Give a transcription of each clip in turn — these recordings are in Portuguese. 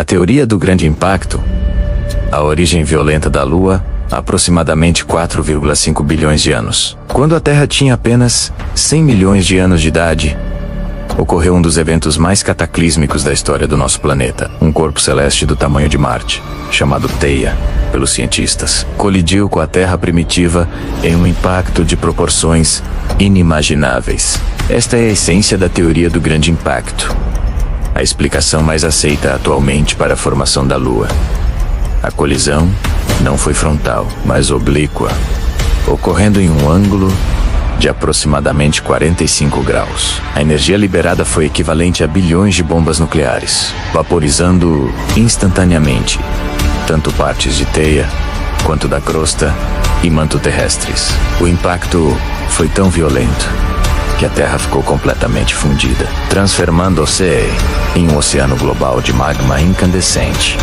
A teoria do grande impacto. A origem violenta da Lua, há aproximadamente 4,5 bilhões de anos. Quando a Terra tinha apenas 100 milhões de anos de idade, ocorreu um dos eventos mais cataclísmicos da história do nosso planeta. Um corpo celeste do tamanho de Marte, chamado Theia pelos cientistas, colidiu com a Terra primitiva em um impacto de proporções inimagináveis. Esta é a essência da teoria do grande impacto, a explicação mais aceita atualmente para a formação da Lua. A colisão não foi frontal, mas oblíqua, ocorrendo em um ângulo de aproximadamente 45 graus. A energia liberada foi equivalente a bilhões de bombas nucleares, vaporizando instantaneamente tanto partes de Theia quanto da crosta e manto terrestres. O impacto foi tão violento que a Terra ficou completamente fundida, transformando-se em um oceano global de magma incandescente,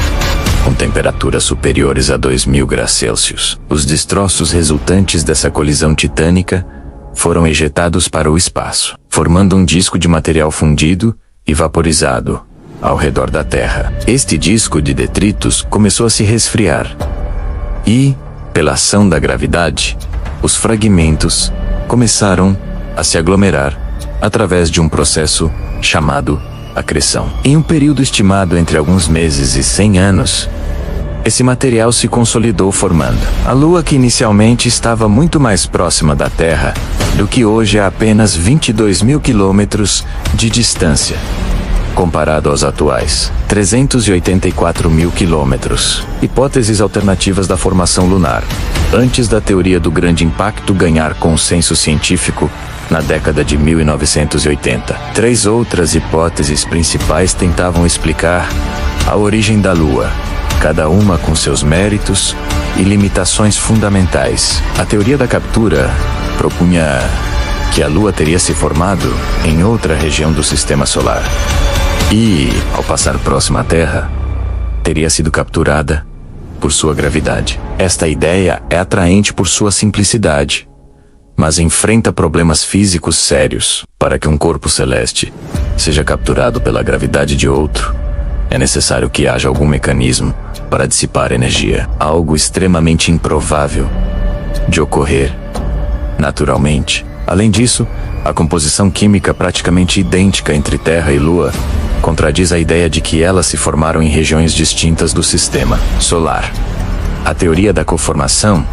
com temperaturas superiores a 2000 graus Celsius. Os destroços resultantes dessa colisão titânica foram ejetados para o espaço, formando um disco de material fundido e vaporizado ao redor da Terra. Este disco de detritos começou a se resfriar e, pela ação da gravidade, os fragmentos começaram a se aglomerar através de um processo chamado acreção. Em um período estimado entre alguns meses e 100 anos, esse material se consolidou formando a Lua, que inicialmente estava muito mais próxima da Terra do que hoje, a apenas 22 mil quilômetros de distância, comparado aos atuais 384 mil quilômetros. Hipóteses alternativas da formação lunar. Antes da teoria do grande impacto ganhar consenso científico, na década de 1980, 3 outras hipóteses principais tentavam explicar a origem da Lua, cada uma com seus méritos e limitações fundamentais. A teoria da captura propunha que a Lua teria se formado em outra região do Sistema Solar e, ao passar próxima à Terra, teria sido capturada por sua gravidade. Esta ideia é atraente por sua simplicidade, mas enfrenta problemas físicos sérios. Para que um corpo celeste seja capturado pela gravidade de outro, é necessário que haja algum mecanismo para dissipar energia, algo extremamente improvável de ocorrer naturalmente. Além disso, a composição química praticamente idêntica entre Terra e Lua contradiz a ideia de que elas se formaram em regiões distintas do Sistema Solar. A teoria da conformação,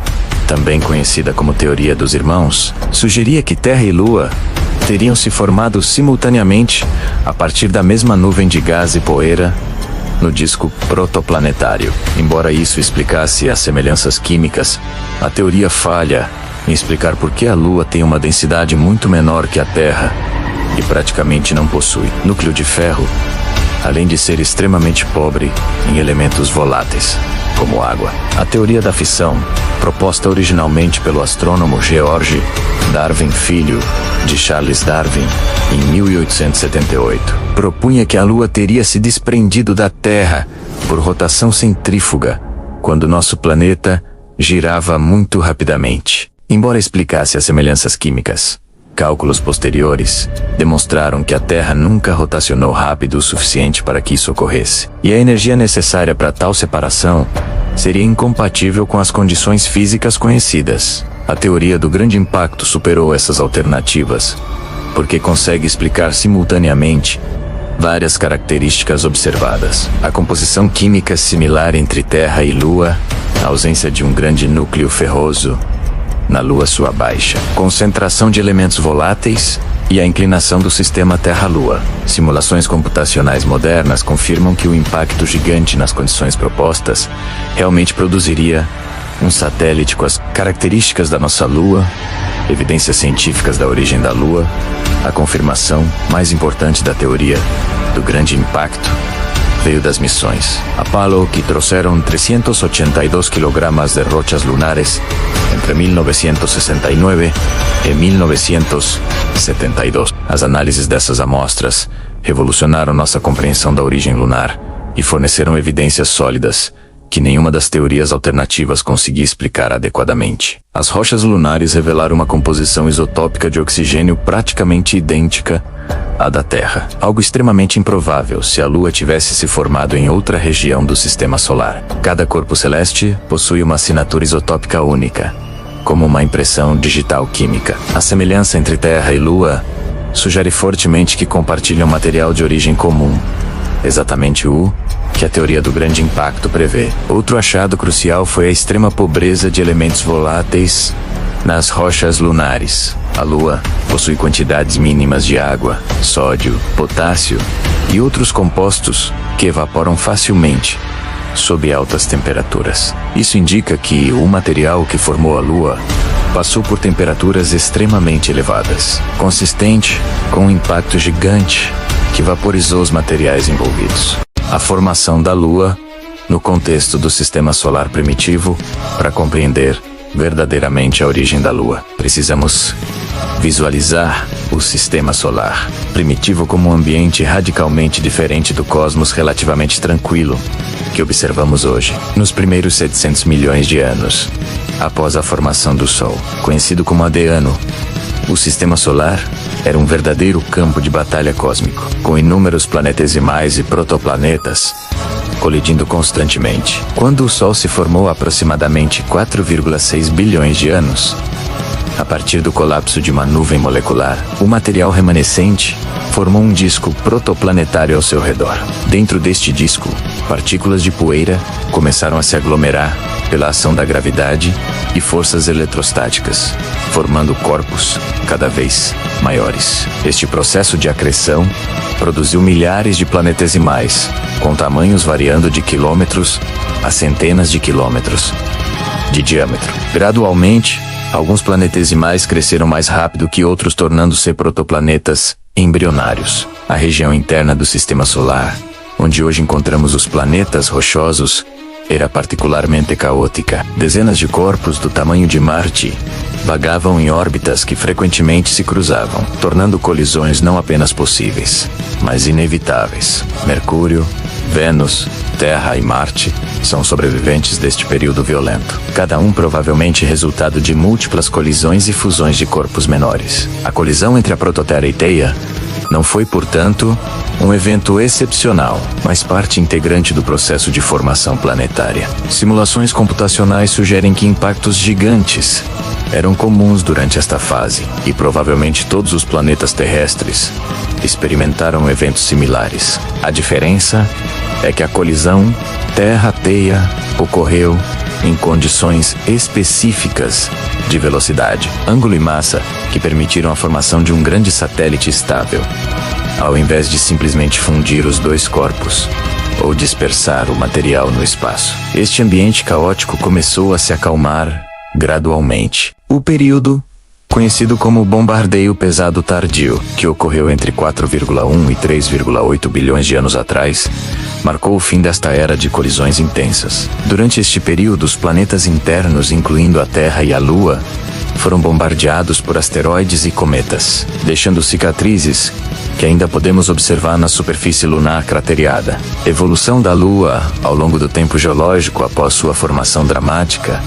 também conhecida como teoria dos irmãos, sugeria que Terra e Lua teriam se formado simultaneamente a partir da mesma nuvem de gás e poeira no disco protoplanetário. Embora isso explicasse as semelhanças químicas, a teoria falha em explicar por que a Lua tem uma densidade muito menor que a Terra e praticamente não possui núcleo de ferro, além de ser extremamente pobre em elementos voláteis, como água. A teoria da fissão, proposta originalmente pelo astrônomo George Darwin Filho, de Charles Darwin, em 1878, propunha que a Lua teria se desprendido da Terra por rotação centrífuga, quando nosso planeta girava muito rapidamente. Embora explicasse as semelhanças químicas, cálculos posteriores demonstraram que a Terra nunca rotacionou rápido o suficiente para que isso ocorresse, e a energia necessária para tal separação seria incompatível com as condições físicas conhecidas. A teoria do grande impacto superou essas alternativas, porque consegue explicar simultaneamente várias características observadas: a composição química similar entre Terra e Lua, a ausência de um grande núcleo ferroso na Lua sua baixa concentração de elementos voláteis e a inclinação do sistema Terra-Lua. Simulações computacionais modernas confirmam que o impacto gigante nas condições propostas realmente produziria um satélite com as características da nossa Lua, evidências científicas da origem da Lua, a confirmação mais importante da teoria do grande impacto veio das missões Apollo, que trouxeram 382 kg de rochas lunares entre 1969 e 1972. As análises dessas amostras revolucionaram nossa compreensão da origem lunar e forneceram evidências sólidas que nenhuma das teorias alternativas conseguia explicar adequadamente. As rochas lunares revelaram uma composição isotópica de oxigênio praticamente idêntica à da Terra, algo extremamente improvável se a Lua tivesse se formado em outra região do Sistema Solar. Cada corpo celeste possui uma assinatura isotópica única, como uma impressão digital química. A semelhança entre Terra e Lua sugere fortemente que compartilham material de origem comum, exatamente o que a teoria do grande impacto prevê. Outro achado crucial foi a extrema pobreza de elementos voláteis nas rochas lunares. A Lua possui quantidades mínimas de água, sódio, potássio e outros compostos que evaporam facilmente sob altas temperaturas. Isso indica que o material que formou a Lua passou por temperaturas extremamente elevadas, consistente com um impacto gigante que vaporizou os materiais envolvidos. A formação da Lua, no contexto do Sistema Solar primitivo, para compreender verdadeiramente a origem da Lua, precisamos visualizar o Sistema Solar primitivo como um ambiente radicalmente diferente do cosmos relativamente tranquilo que observamos hoje. Nos primeiros 700 milhões de anos, após a formação do Sol, conhecido como Adeano, o Sistema Solar era um verdadeiro campo de batalha cósmico, com inúmeros planetesimais e protoplanetas colidindo constantemente. Quando o Sol se formou há aproximadamente 4,6 bilhões de anos, a partir do colapso de uma nuvem molecular, o material remanescente formou um disco protoplanetário ao seu redor. Dentro deste disco, partículas de poeira começaram a se aglomerar pela ação da gravidade e forças eletrostáticas, formando corpos cada vez maiores. Este processo de acreção produziu milhares de planetesimais, com tamanhos variando de quilômetros a centenas de quilômetros de diâmetro. Gradualmente, alguns planetesimais cresceram mais rápido que outros, tornando-se protoplanetas embrionários. A região interna do Sistema Solar, onde hoje encontramos os planetas rochosos, era particularmente caótica. Dezenas de corpos do tamanho de Marte vagavam em órbitas que frequentemente se cruzavam, tornando colisões não apenas possíveis, mas inevitáveis. Mercúrio, Vênus, Terra e Marte são sobreviventes deste período violento, cada um provavelmente resultado de múltiplas colisões e fusões de corpos menores. A colisão entre a Prototerra e Theia não foi, portanto, um evento excepcional, mas parte integrante do processo de formação planetária. Simulações computacionais sugerem que impactos gigantes eram comuns durante esta fase, e provavelmente todos os planetas terrestres experimentaram eventos similares. A diferença é que a colisão Terra-Theia ocorreu em condições específicas de velocidade, ângulo e massa que permitiram a formação de um grande satélite estável, ao invés de simplesmente fundir os dois corpos ou dispersar o material no espaço. Este ambiente caótico começou a se acalmar gradualmente. O período, conhecido como bombardeio pesado tardio, que ocorreu entre 4,1 e 3,8 bilhões de anos atrás, marcou o fim desta era de colisões intensas. Durante este período, os planetas internos, incluindo a Terra e a Lua, foram bombardeados por asteroides e cometas, deixando cicatrizes que ainda podemos observar na superfície lunar cratereada. Evolução da Lua ao longo do tempo geológico após sua formação dramática.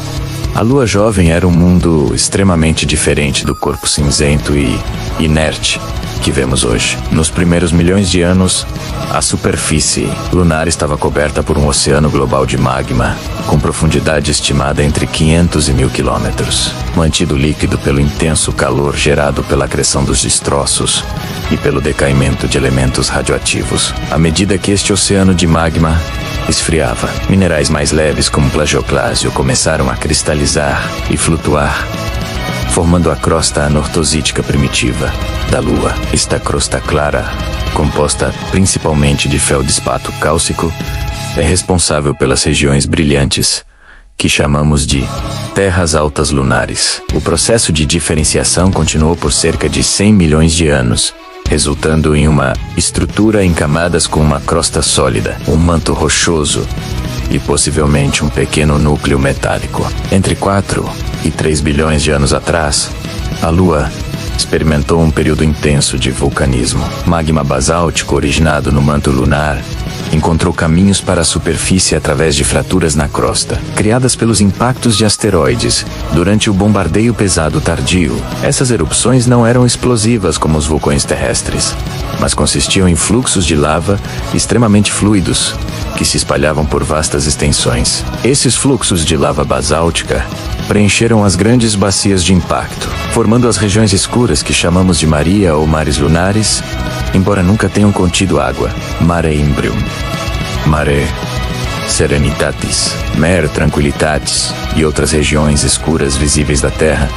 A Lua jovem era um mundo extremamente diferente do corpo cinzento e inerte que vemos hoje. Nos primeiros milhões de anos, a superfície lunar estava coberta por um oceano global de magma, com profundidade estimada entre 500 e 1000 quilômetros, mantido líquido pelo intenso calor gerado pela acreção dos destroços e pelo decaimento de elementos radioativos. À medida que este oceano de magma esfriava, minerais mais leves como plagioclásio começaram a cristalizar e flutuar, formando a crosta anortosítica primitiva da Lua. Esta crosta clara, composta principalmente de feldespato cálcico, é responsável pelas regiões brilhantes, que chamamos de terras altas lunares. O processo de diferenciação continuou por cerca de 100 milhões de anos, resultando em uma estrutura em camadas com uma crosta sólida, um manto rochoso e possivelmente um pequeno núcleo metálico. Entre 4 e 3 bilhões de anos atrás, a Lua experimentou um período intenso de vulcanismo. Magma basáltico originado no manto lunar encontrou caminhos para a superfície através de fraturas na crosta, criadas pelos impactos de asteroides durante o bombardeio pesado tardio. Essas erupções não eram explosivas como os vulcões terrestres, mas consistiam em fluxos de lava extremamente fluidos que se espalhavam por vastas extensões. Esses fluxos de lava basáltica preencheram as grandes bacias de impacto, formando as regiões escuras que chamamos de Maria ou mares lunares, embora nunca tenham contido água. Mare imbrium, Mare Serenitatis, Mare Tranquillitatis e outras regiões escuras visíveis da Terra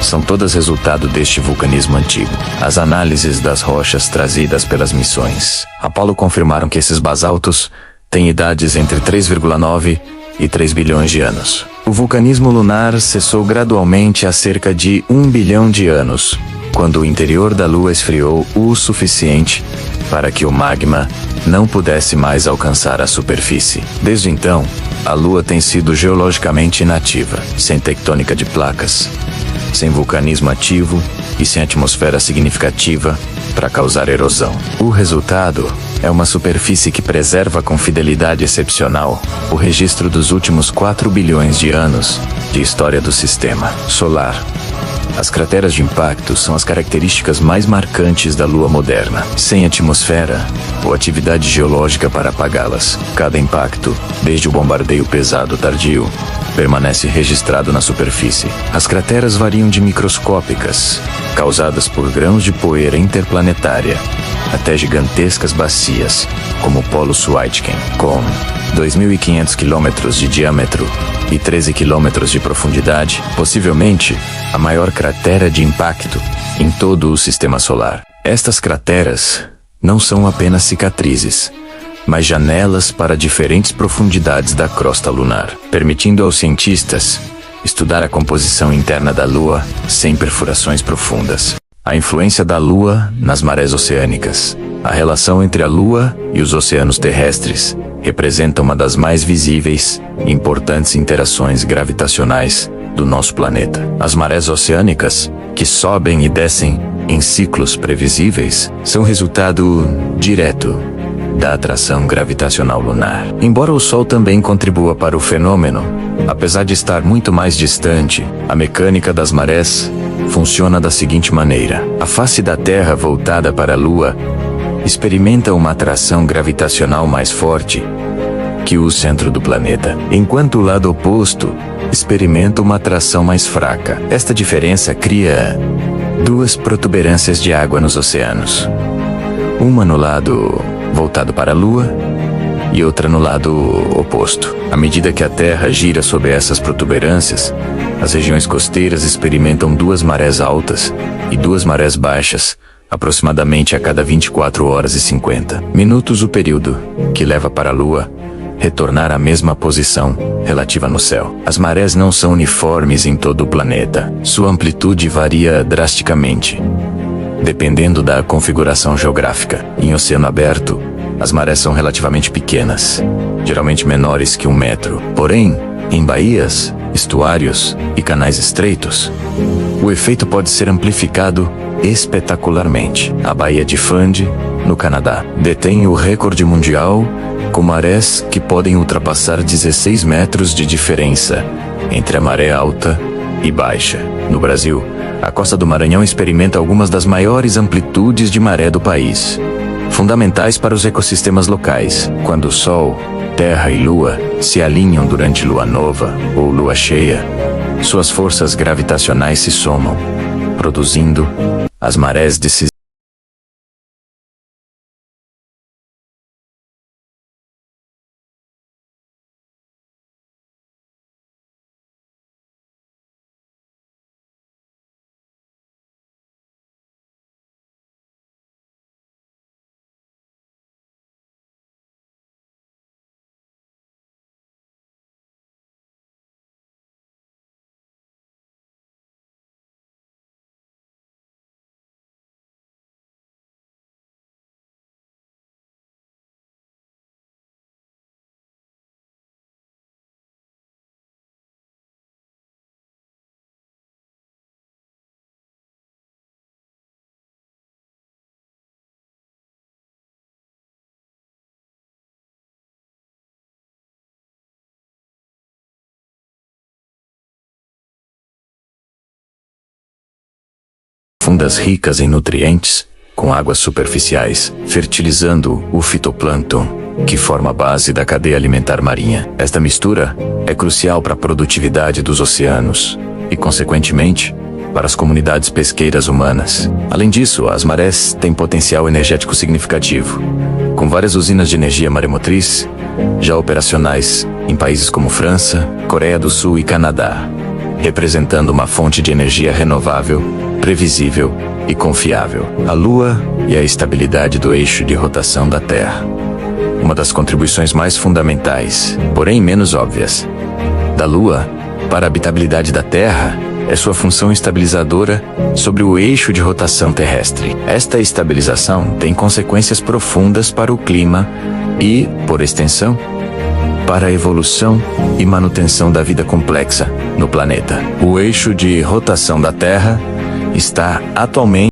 são todas resultado deste vulcanismo antigo. As análises das rochas trazidas pelas missões Apollo confirmaram que esses basaltos têm idades entre 3,9 e 3 bilhões de anos. O vulcanismo lunar cessou gradualmente há cerca de 1 bilhão de anos, quando o interior da Lua esfriou o suficiente para que o magma não pudesse mais alcançar a superfície. Desde então, a Lua tem sido geologicamente inativa, sem tectônica de placas, sem vulcanismo ativo e sem atmosfera significativa para causar erosão. O resultado é uma superfície que preserva com fidelidade excepcional o registro dos últimos 4 bilhões de anos de história do sistema solar. As crateras de impacto são as características mais marcantes da Lua moderna, sem atmosfera ou atividade geológica para apagá-las. Cada impacto, desde o bombardeio pesado tardio, permanece registrado na superfície. As crateras variam de microscópicas, causadas por grãos de poeira interplanetária, até gigantescas bacias, como o Polo Schwaitgen, com 2.500 quilômetros de diâmetro e 13 quilômetros de profundidade, possivelmente a maior cratera de impacto em todo o sistema solar. Estas crateras não são apenas cicatrizes, mas janelas para diferentes profundidades da crosta lunar, permitindo aos cientistas estudar a composição interna da Lua sem perfurações profundas. A influência da Lua nas marés oceânicas. A relação entre a Lua e os oceanos terrestres representa uma das mais visíveis e importantes interações gravitacionais do nosso planeta. As marés oceânicas, que sobem e descem em ciclos previsíveis, são resultado direto da atração gravitacional lunar. Embora o Sol também contribua para o fenômeno, apesar de estar muito mais distante, a mecânica das marés funciona da seguinte maneira: a face da Terra voltada para a Lua experimenta uma atração gravitacional mais forte que o centro do planeta, enquanto o lado oposto experimenta uma atração mais fraca. Esta diferença cria duas protuberâncias de água nos oceanos, uma no lado voltado para a Lua e outra no lado oposto. À medida que a Terra gira sob essas protuberâncias, as regiões costeiras experimentam duas marés altas e duas marés baixas, aproximadamente a cada 24 horas e 50 minutos, o período que leva para a Lua retornar à mesma posição relativa no céu. As marés não são uniformes em todo o planeta. Sua amplitude varia drasticamente, dependendo da configuração geográfica. Em oceano aberto, as marés são relativamente pequenas, geralmente menores que 1 metro. Porém, em baías, estuários e canais estreitos, o efeito pode ser amplificado espetacularmente. A Baía de Fundy, no Canadá, detém o recorde mundial com marés que podem ultrapassar 16 metros de diferença entre a maré alta e baixa. No Brasil, a Costa do Maranhão experimenta algumas das maiores amplitudes de maré do país, fundamentais para os ecossistemas locais. Quando o Sol, Terra e Lua se alinham durante lua nova ou lua cheia, suas forças gravitacionais se somam, produzindo as marés decisivas. profundas ricas em nutrientes, com águas superficiais, fertilizando o fitoplâncton, que forma a base da cadeia alimentar marinha. Esta mistura é crucial para a produtividade dos oceanos e, consequentemente, para as comunidades pesqueiras humanas. Além disso, as marés têm potencial energético significativo, com várias usinas de energia maremotriz já operacionais em países como França, Coreia do Sul e Canadá, representando uma fonte de energia renovável, previsível e confiável. A Lua e a estabilidade do eixo de rotação da Terra. Uma das contribuições mais fundamentais, porém menos óbvias, da Lua para a habitabilidade da Terra é sua função estabilizadora sobre o eixo de rotação terrestre. Esta estabilização tem consequências profundas para o clima e, por extensão, para a evolução e manutenção da vida complexa no planeta. O eixo de rotação da Terra está atualmente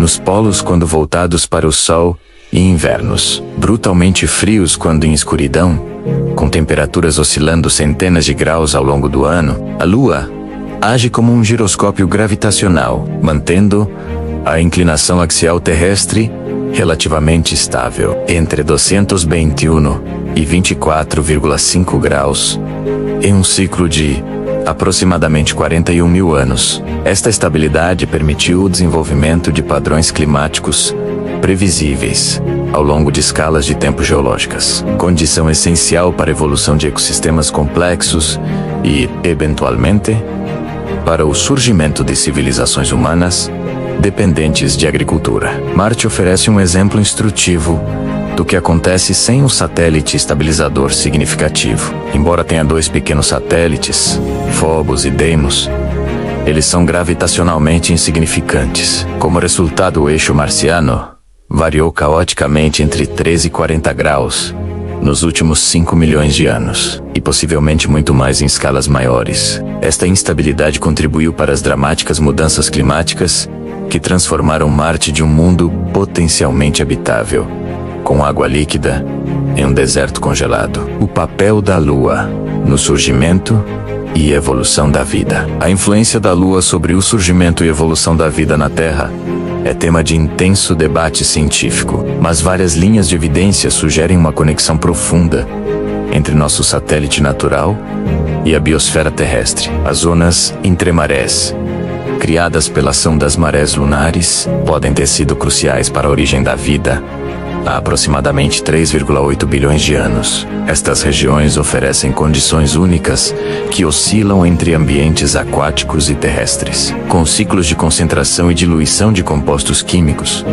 nos polos quando voltados para o Sol e invernos brutalmente frios quando em escuridão, com temperaturas oscilando centenas de graus ao longo do ano. A Lua age como um giroscópio gravitacional, mantendo a inclinação axial terrestre relativamente estável entre 221 e 24,5 graus em um ciclo de aproximadamente 41 mil anos. Esta estabilidade permitiu o desenvolvimento de padrões climáticos previsíveis ao longo de escalas de tempo geológicas, condição essencial para a evolução de ecossistemas complexos e, eventualmente, para o surgimento de civilizações humanas dependentes de agricultura. Marte oferece um exemplo instrutivo do que acontece sem um satélite estabilizador significativo. Embora tenha dois pequenos satélites, Phobos e Deimos, eles são gravitacionalmente insignificantes. Como resultado, o eixo marciano variou caoticamente entre 13 e 40 graus nos últimos 5 milhões de anos, e possivelmente muito mais em escalas maiores. Esta instabilidade contribuiu para as dramáticas mudanças climáticas que transformaram Marte de um mundo potencialmente habitável, com água líquida, em um deserto congelado. O papel da Lua no surgimento e evolução da vida. A influência da Lua sobre o surgimento e evolução da vida na Terra é tema de intenso debate científico, mas várias linhas de evidência sugerem uma conexão profunda entre nosso satélite natural e a biosfera terrestre. As zonas entremarés, criadas pela ação das marés lunares, podem ter sido cruciais para a origem da vida há aproximadamente 3,8 bilhões de anos. Estas regiões oferecem condições únicas que oscilam entre ambientes aquáticos e terrestres, com ciclos de concentração e diluição de compostos químicos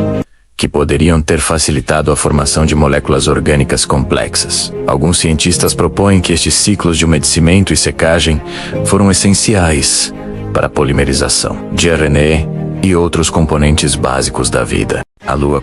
que poderiam ter facilitado a formação de moléculas orgânicas complexas. Alguns cientistas propõem que estes ciclos de umedecimento e secagem foram essenciais para a polimerização de RNA e outros componentes básicos da vida. A Lua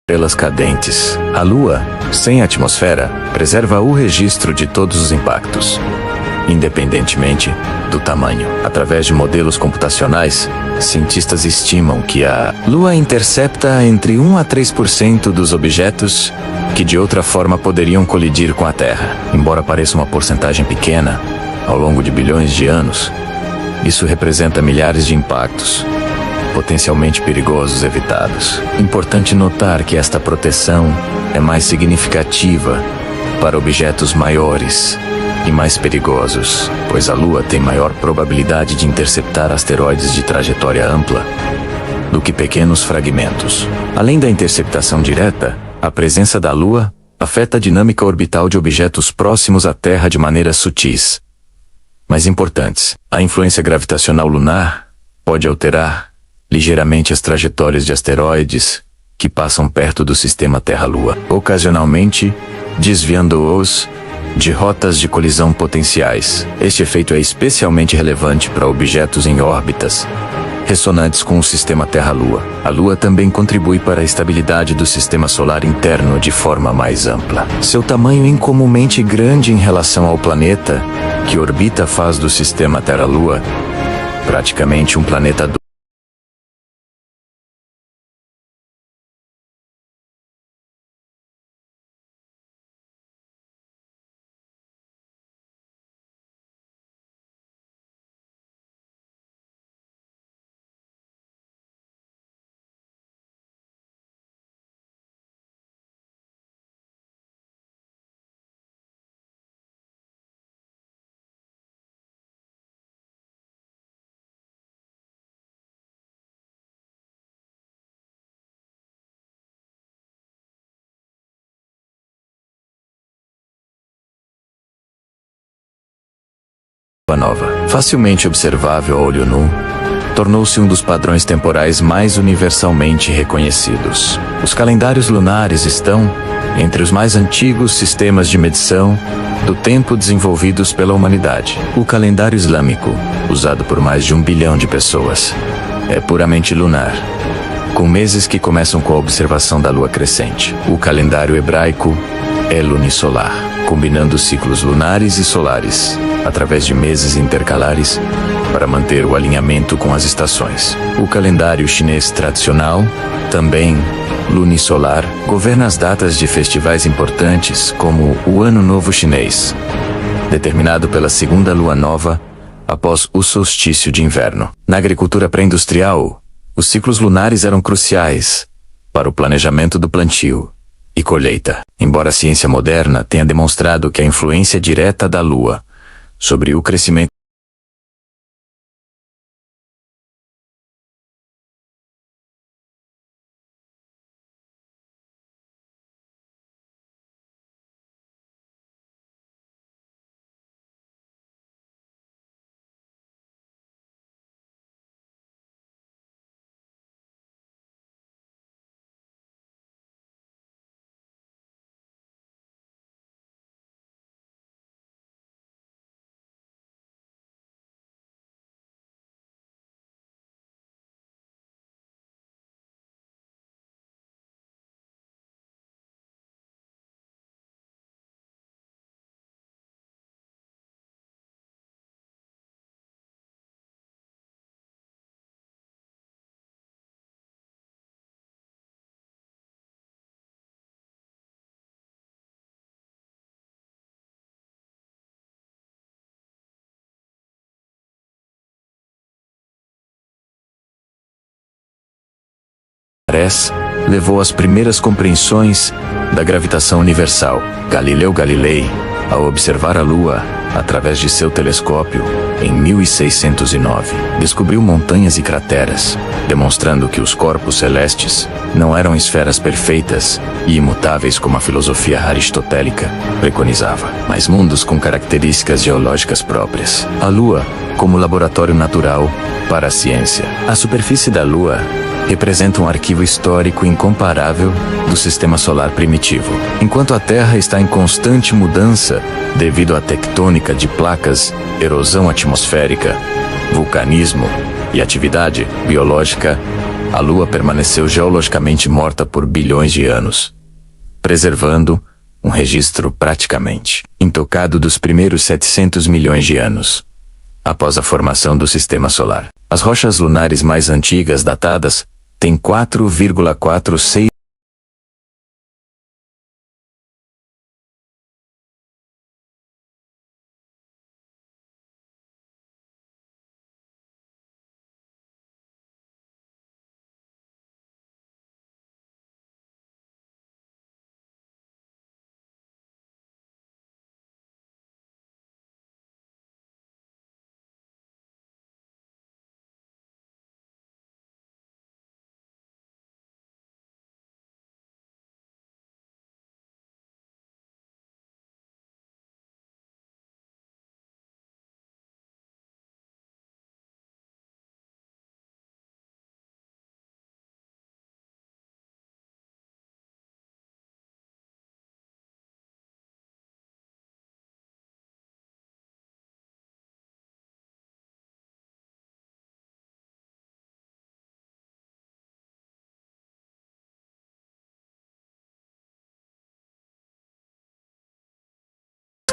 estrelas cadentes. A Lua, sem atmosfera, preserva o registro de todos os impactos, independentemente do tamanho. Através de modelos computacionais, cientistas estimam que a Lua intercepta entre 1 a 3% dos objetos que de outra forma poderiam colidir com a Terra. Embora pareça uma porcentagem pequena, ao longo de bilhões de anos, isso representa milhares de impactos potencialmente perigosos evitados. Importante notar que esta proteção é mais significativa para objetos maiores e mais perigosos, pois a Lua tem maior probabilidade de interceptar asteroides de trajetória ampla do que pequenos fragmentos. Além da interceptação direta, a presença da Lua afeta a dinâmica orbital de objetos próximos à Terra de maneiras sutis, mas importantes. A influência gravitacional lunar pode alterar ligeiramente as trajetórias de asteroides que passam perto do sistema Terra-Lua, ocasionalmente desviando-os de rotas de colisão potenciais. Este efeito é especialmente relevante para objetos em órbitas ressonantes com o sistema Terra-Lua. A Lua também contribui para a estabilidade do sistema solar interno de forma mais ampla. Seu tamanho incomumente grande em relação ao planeta que orbita faz do sistema Terra-Lua praticamente um planeta duplo. Nova, facilmente observável a olho nu, tornou-se um dos padrões temporais mais universalmente reconhecidos. Os calendários lunares estão entre os mais antigos sistemas de medição do tempo desenvolvidos pela humanidade. O calendário islâmico, usado por mais de 1 bilhão de pessoas, é puramente lunar, com meses que começam com a observação da lua crescente. O calendário hebraico é lunisolar, combinando ciclos lunares e solares, através de meses intercalares, para manter o alinhamento com as estações. O calendário chinês tradicional, também lunisolar, governa as datas de festivais importantes como o Ano Novo Chinês, determinado pela segunda lua nova após o solstício de inverno. Na agricultura pré-industrial, os ciclos lunares eram cruciais para o planejamento do plantio e colheita. Embora a ciência moderna tenha demonstrado que a influência direta da Lua sobre o crescimento levou às primeiras compreensões da gravitação universal. Galileu Galilei, ao observar a Lua através de seu telescópio em 1609, descobriu montanhas e crateras, demonstrando que os corpos celestes não eram esferas perfeitas e imutáveis como a filosofia aristotélica preconizava, mas mundos com características geológicas próprias. A Lua como laboratório natural para a ciência. A superfície da Lua representa um arquivo histórico incomparável do sistema solar primitivo. Enquanto a Terra está em constante mudança devido à tectônica de placas, erosão atmosférica, vulcanismo e atividade biológica, a Lua permaneceu geologicamente morta por bilhões de anos, preservando um registro praticamente intocado dos primeiros 700 milhões de anos após a formação do Sistema Solar. As rochas lunares mais antigas datadas têm 4,46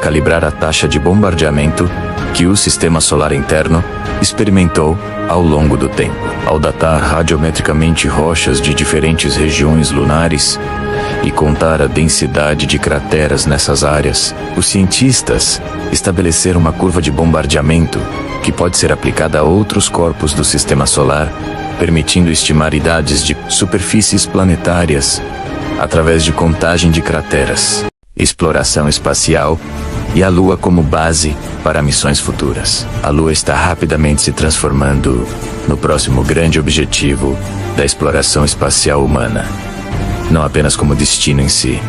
calibrar a taxa de bombardeamento que o sistema solar interno experimentou ao longo do tempo. Ao datar radiometricamente rochas de diferentes regiões lunares e contar a densidade de crateras nessas áreas, os cientistas estabeleceram uma curva de bombardeamento que pode ser aplicada a outros corpos do sistema solar, permitindo estimar idades de superfícies planetárias através de contagem de crateras, exploração espacial e a Lua como base para missões futuras. A Lua está rapidamente se transformando no próximo grande objetivo da exploração espacial humana, não apenas como destino em si,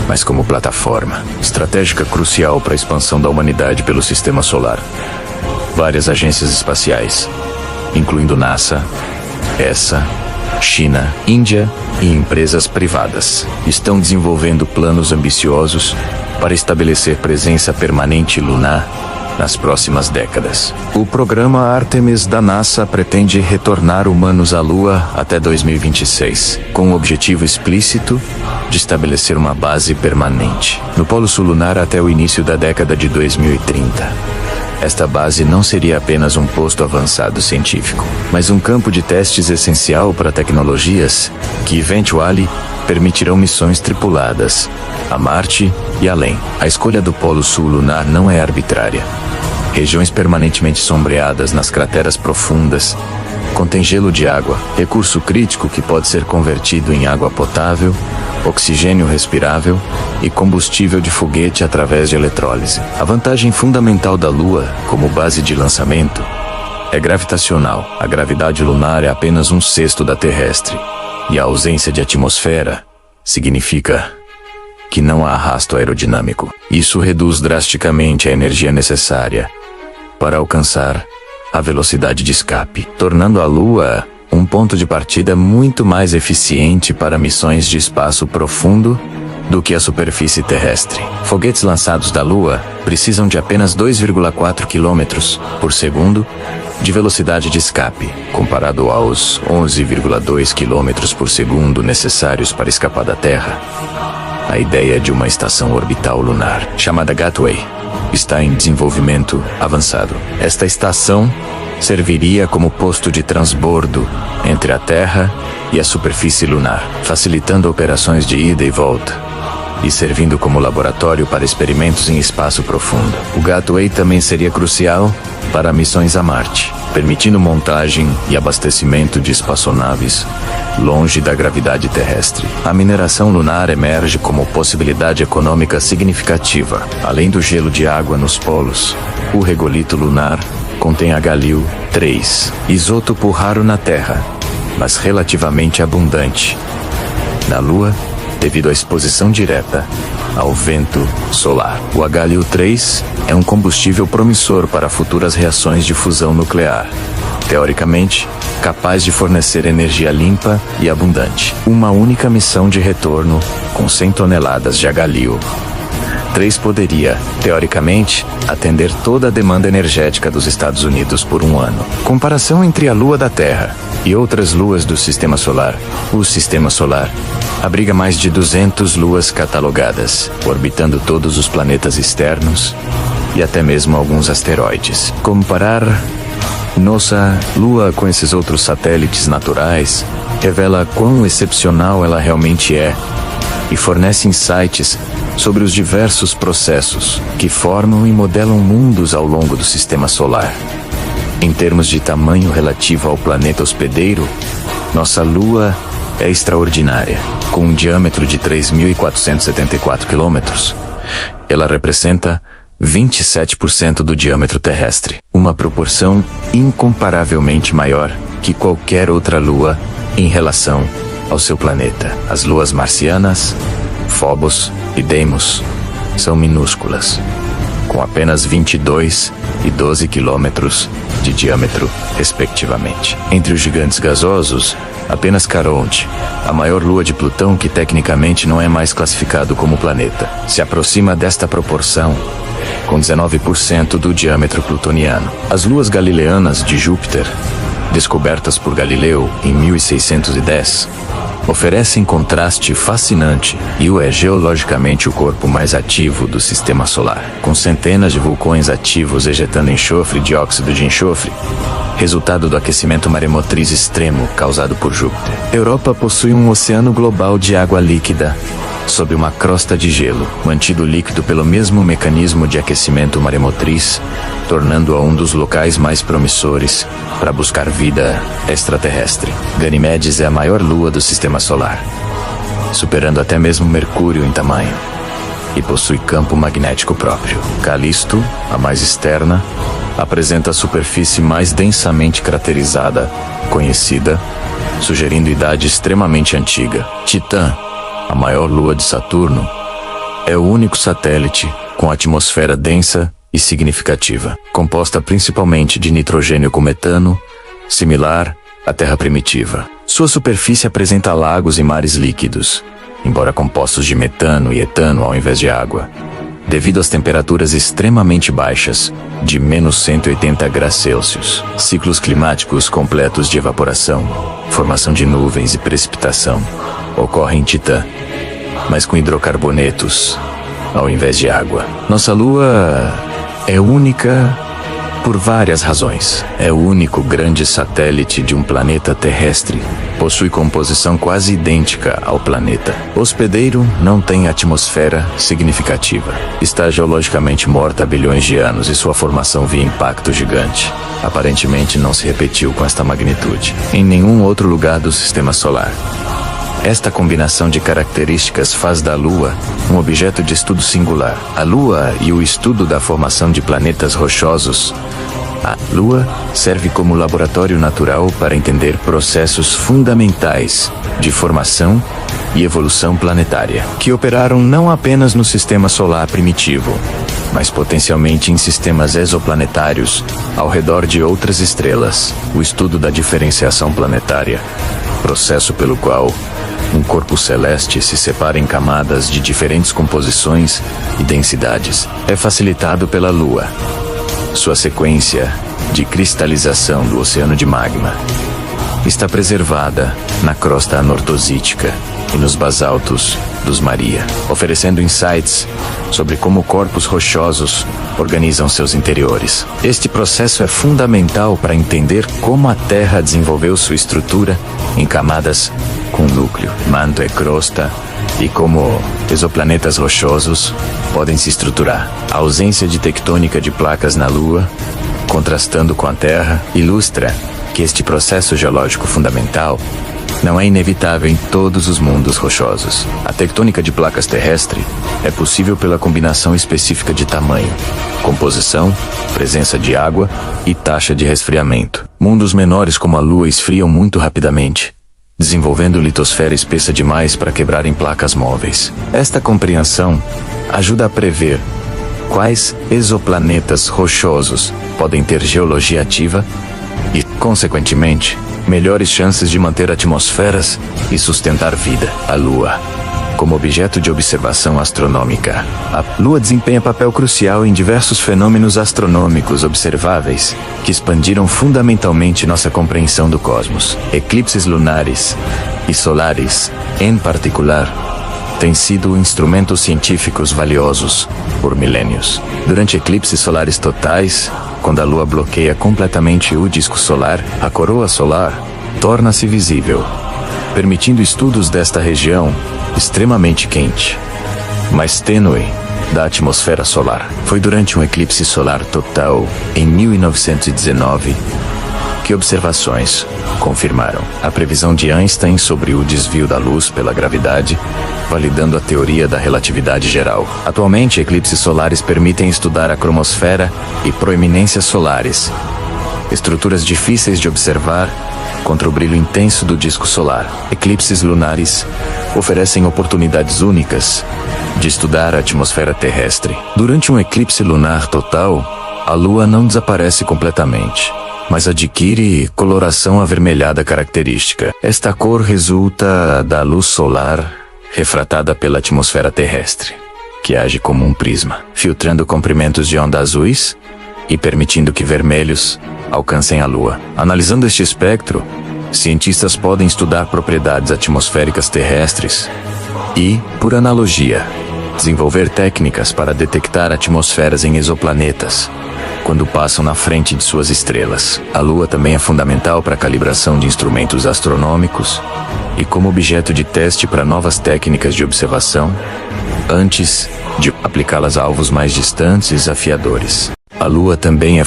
mas como plataforma estratégica crucial para a expansão da humanidade pelo sistema solar. Várias agências espaciais, incluindo NASA, ESA, China, Índia e empresas privadas, estão desenvolvendo planos ambiciosos para estabelecer presença permanente lunar nas próximas décadas. O programa Artemis da NASA pretende retornar humanos à Lua até 2026, com o objetivo explícito de estabelecer uma base permanente no Polo Sul lunar até o início da década de 2030. Esta base não seria apenas um posto avançado científico, mas um campo de testes essencial para tecnologias que, eventualmente, permitirão missões tripuladas a Marte e além. A escolha do Polo Sul lunar não é arbitrária. Regiões permanentemente sombreadas nas crateras profundas contêm gelo de água, recurso crítico que pode ser convertido em água potável, oxigênio respirável e combustível de foguete através de eletrólise. A vantagem fundamental da Lua, como base de lançamento, é gravitacional. A gravidade lunar é apenas 1/6 da terrestre, e a ausência de atmosfera significa que não há arrasto aerodinâmico. Isso reduz drasticamente a energia necessária para alcançar a velocidade de escape, tornando a Lua um ponto de partida muito mais eficiente para missões de espaço profundo do que a superfície terrestre. Foguetes lançados da Lua precisam de apenas 2,4 km por segundo de velocidade de escape, comparado aos 11,2 km por segundo necessários para escapar da Terra. A ideia de uma estação orbital lunar, chamada Gateway, está em desenvolvimento avançado. Esta estação serviria como posto de transbordo entre a Terra e a superfície lunar, facilitando operações de ida e volta e servindo como laboratório para experimentos em espaço profundo. O Gateway também seria crucial para missões a Marte, permitindo montagem e abastecimento de espaçonaves longe da gravidade terrestre. A mineração lunar emerge como possibilidade econômica significativa. Além do gelo de água nos polos, o regolito lunar contém Galil-3, isótopo raro na Terra, mas relativamente abundante na Lua, devido à exposição direta ao vento solar. O Galil-3 é um combustível promissor para futuras reações de fusão nuclear, teoricamente capaz de fornecer energia limpa e abundante. Uma única missão de retorno com 100 toneladas de Galil 3 poderia, teoricamente, atender toda a demanda energética dos Estados Unidos por um ano. Comparação entre a Lua da Terra e outras luas do Sistema Solar. O Sistema Solar abriga mais de 200 luas catalogadas, orbitando todos os planetas externos e até mesmo alguns asteroides. Comparar nossa Lua com esses outros satélites naturais revela quão excepcional ela realmente é e fornece insights sobre os diversos processos que formam e modelam mundos ao longo do Sistema Solar. Em termos de tamanho relativo ao planeta hospedeiro, nossa Lua é extraordinária. Com um diâmetro de 3.474 quilômetros, ela representa 27% do diâmetro terrestre, uma proporção incomparavelmente maior que qualquer outra lua em relação ao seu planeta. As luas marcianas, Phobos e Deimos, são minúsculas, com apenas 22 e 12 quilômetros de diâmetro, respectivamente. Entre os gigantes gasosos, apenas Caronte, a maior lua de Plutão que tecnicamente não é mais classificado como planeta, se aproxima desta proporção, com 19% do diâmetro plutoniano. As luas galileanas de Júpiter, descobertas por Galileu em 1610, oferecem contraste fascinante e é geologicamente o corpo mais ativo do Sistema Solar, com centenas de vulcões ativos ejetando enxofre e dióxido de enxofre, resultado do aquecimento maremotriz extremo causado por Júpiter. Europa possui um oceano global de água líquida, sob uma crosta de gelo, mantido líquido pelo mesmo mecanismo de aquecimento maremotriz, tornando-a um dos locais mais promissores para buscar vida extraterrestre. Ganimedes é a maior lua do Sistema Solar, superando até mesmo Mercúrio em tamanho, e possui campo magnético próprio. Calisto, a mais externa, apresenta a superfície mais densamente craterizada conhecida, sugerindo idade extremamente antiga. Titã, a maior lua de Saturno, é o único satélite com atmosfera densa e significativa, composta principalmente de nitrogênio com metano, similar à Terra primitiva. Sua superfície apresenta lagos e mares líquidos, embora compostos de metano e etano ao invés de água, devido às temperaturas extremamente baixas, de -180 graus Celsius. Ciclos climáticos completos de evaporação, formação de nuvens e precipitação ocorrem em Titã, mas com hidrocarbonetos ao invés de água. Nossa Lua é única por várias razões. É o único grande satélite de um planeta terrestre. Possui composição quase idêntica ao planeta hospedeiro, não tem atmosfera significativa. Está geologicamente morta há bilhões de anos e sua formação via impacto gigante aparentemente não se repetiu com esta magnitude em nenhum outro lugar do Sistema Solar. Esta combinação de características faz da Lua um objeto de estudo singular. A Lua e o estudo da formação de planetas rochosos. A Lua serve como laboratório natural para entender processos fundamentais de formação e evolução planetária, que operaram não apenas no Sistema Solar primitivo, mas potencialmente em sistemas exoplanetários ao redor de outras estrelas. O estudo da diferenciação planetária, processo pelo qual um corpo celeste se separa em camadas de diferentes composições e densidades, é facilitado pela Lua. Sua sequência de cristalização do oceano de magma está preservada na crosta anortosítica e nos basaltos dos Maria, oferecendo insights sobre como corpos rochosos organizam seus interiores. Este processo é fundamental para entender como a Terra desenvolveu sua estrutura em camadas com núcleo, manto e crosta, e como exoplanetas rochosos podem se estruturar. A ausência de tectônica de placas na Lua, contrastando com a Terra, ilustra que este processo geológico fundamental não é inevitável em todos os mundos rochosos. A tectônica de placas terrestre é possível pela combinação específica de tamanho, composição, presença de água e taxa de resfriamento. Mundos menores como a Lua esfriam muito rapidamente, desenvolvendo litosfera espessa demais para quebrar em placas móveis. Esta compreensão ajuda a prever quais exoplanetas rochosos podem ter geologia ativa e, consequentemente, melhores chances de manter atmosferas e sustentar vida. A Lua, como objeto de observação astronômica. A Lua desempenha papel crucial em diversos fenômenos astronômicos observáveis, que expandiram fundamentalmente nossa compreensão do cosmos. Eclipses lunares e solares, em particular, têm sido instrumentos científicos valiosos por milênios. Durante eclipses solares totais, quando a Lua bloqueia completamente o disco solar, a coroa solar torna-se visível, permitindo estudos desta região extremamente quente, mas tênue, da atmosfera solar. Foi durante um eclipse solar total, em 1919, que observações confirmaram a previsão de Einstein sobre o desvio da luz pela gravidade, validando a teoria da relatividade geral. Atualmente, eclipses solares permitem estudar a cromosfera e proeminências solares, estruturas difíceis de observar contra o brilho intenso do disco solar. Eclipses lunares oferecem oportunidades únicas de estudar a atmosfera terrestre. Durante um eclipse lunar total, a Lua não desaparece completamente, mas adquire coloração avermelhada característica. Esta cor resulta da luz solar refratada pela atmosfera terrestre, que age como um prisma, filtrando comprimentos de onda azuis e permitindo que vermelhos alcancem a Lua. Analisando este espectro, cientistas podem estudar propriedades atmosféricas terrestres e, por analogia, desenvolver técnicas para detectar atmosferas em exoplanetas quando passam na frente de suas estrelas. A Lua também é fundamental para a calibração de instrumentos astronômicos e como objeto de teste para novas técnicas de observação, antes de aplicá-las a alvos mais distantes e desafiadores. A Lua também é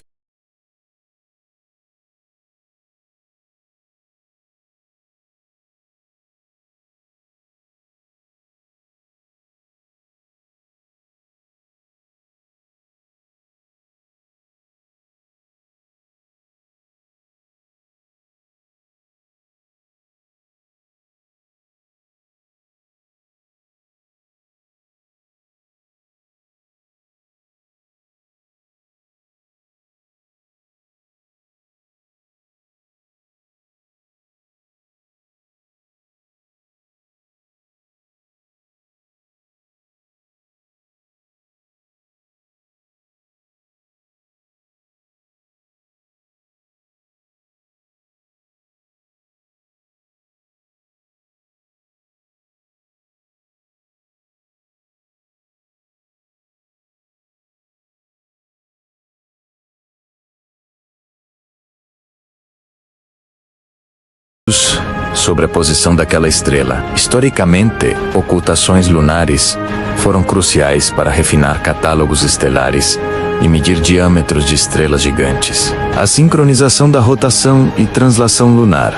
sobre a posição daquela estrela. Historicamente, ocultações lunares foram cruciais para refinar catálogos estelares e medir diâmetros de estrelas gigantes. A sincronização da rotação e translação lunar,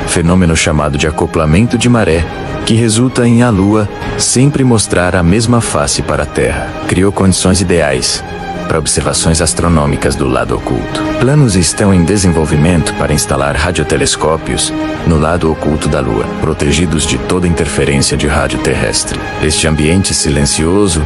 fenômeno chamado de acoplamento de maré, que resulta em a Lua sempre mostrar a mesma face para a Terra, criou condições ideais para observações astronômicas do lado oculto. Planos estão em desenvolvimento para instalar radiotelescópios no lado oculto da Lua, protegidos de toda interferência de rádio terrestre. Este ambiente silencioso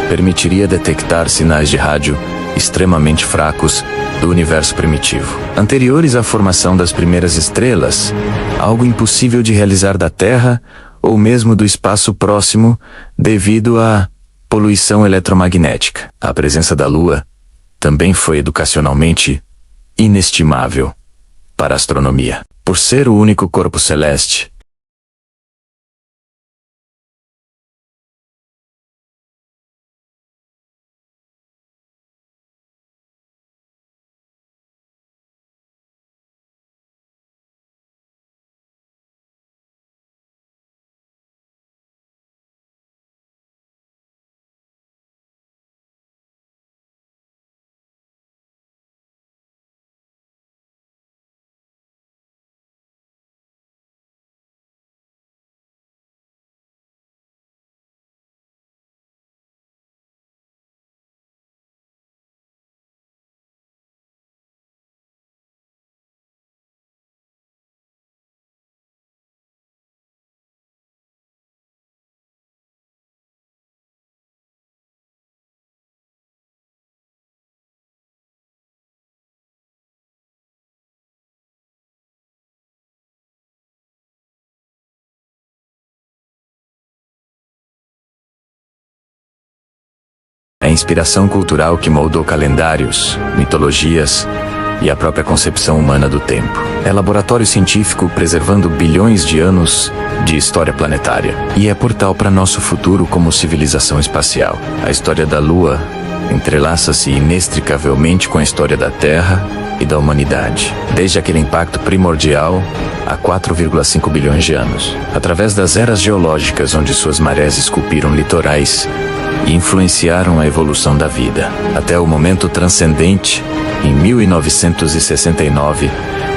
permitiria detectar sinais de rádio extremamente fracos do universo primitivo, anteriores à formação das primeiras estrelas, algo impossível de realizar da Terra ou mesmo do espaço próximo devido à poluição eletromagnética. A presença da Lua também foi educacionalmente inestimável para a astronomia, por ser o único corpo celeste inspiração cultural que moldou calendários, mitologias e a própria concepção humana do tempo. É laboratório científico preservando bilhões de anos de história planetária. E é portal para nosso futuro como civilização espacial. A história da Lua entrelaça-se inextricavelmente com a história da Terra e da humanidade, desde aquele impacto primordial há 4,5 bilhões de anos, através das eras geológicas onde suas marés esculpiram litorais e influenciaram a evolução da vida, até o momento transcendente em 1969,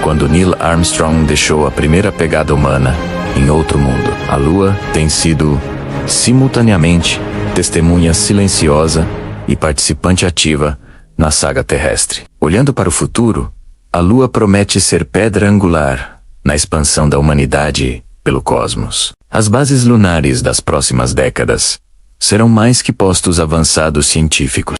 quando Neil Armstrong deixou a primeira pegada humana em outro mundo. A Lua tem sido, simultaneamente, testemunha silenciosa e participante ativa na saga terrestre. Olhando para o futuro, a Lua promete ser pedra angular na expansão da humanidade pelo cosmos. As bases lunares das próximas décadas serão mais que postos avançados científicos.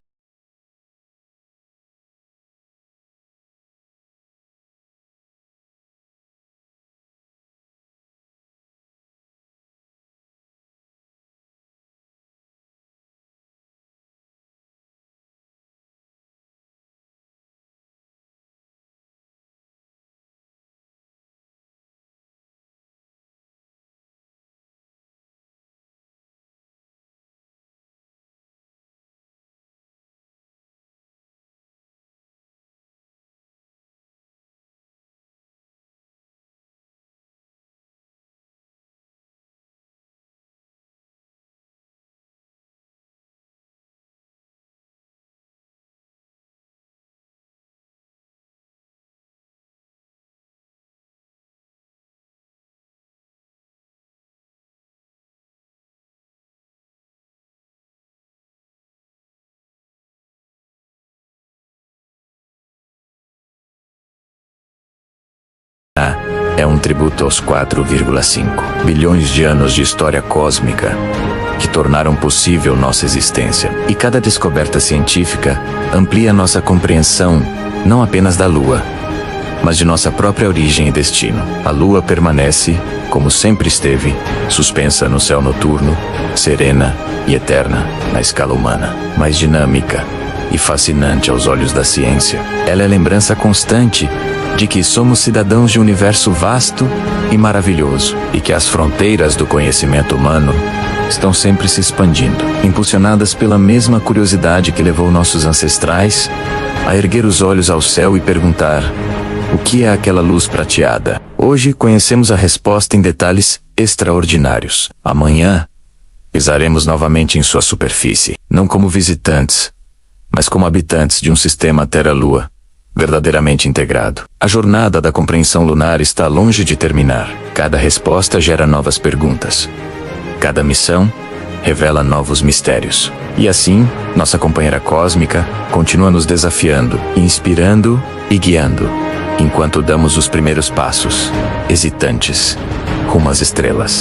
É um tributo aos 4,5 bilhões de anos de história cósmica que tornaram possível nossa existência. E cada descoberta científica amplia nossa compreensão não apenas da Lua, mas de nossa própria origem e destino. A Lua permanece, como sempre esteve, suspensa no céu noturno, serena e eterna na escala humana, mas dinâmica e fascinante aos olhos da ciência. Ela é lembrança constante de que somos cidadãos de um universo vasto e maravilhoso, e que as fronteiras do conhecimento humano estão sempre se expandindo, impulsionadas pela mesma curiosidade que levou nossos ancestrais a erguer os olhos ao céu e perguntar: o que é aquela luz prateada? Hoje conhecemos a resposta em detalhes extraordinários. Amanhã, pisaremos novamente em sua superfície, não como visitantes, mas como habitantes de um sistema Terra-Lua verdadeiramente integrado. A jornada da compreensão lunar está longe de terminar. Cada resposta gera novas perguntas. Cada missão revela novos mistérios. E assim, nossa companheira cósmica continua nos desafiando, inspirando e guiando, enquanto damos os primeiros passos, hesitantes, rumo às estrelas.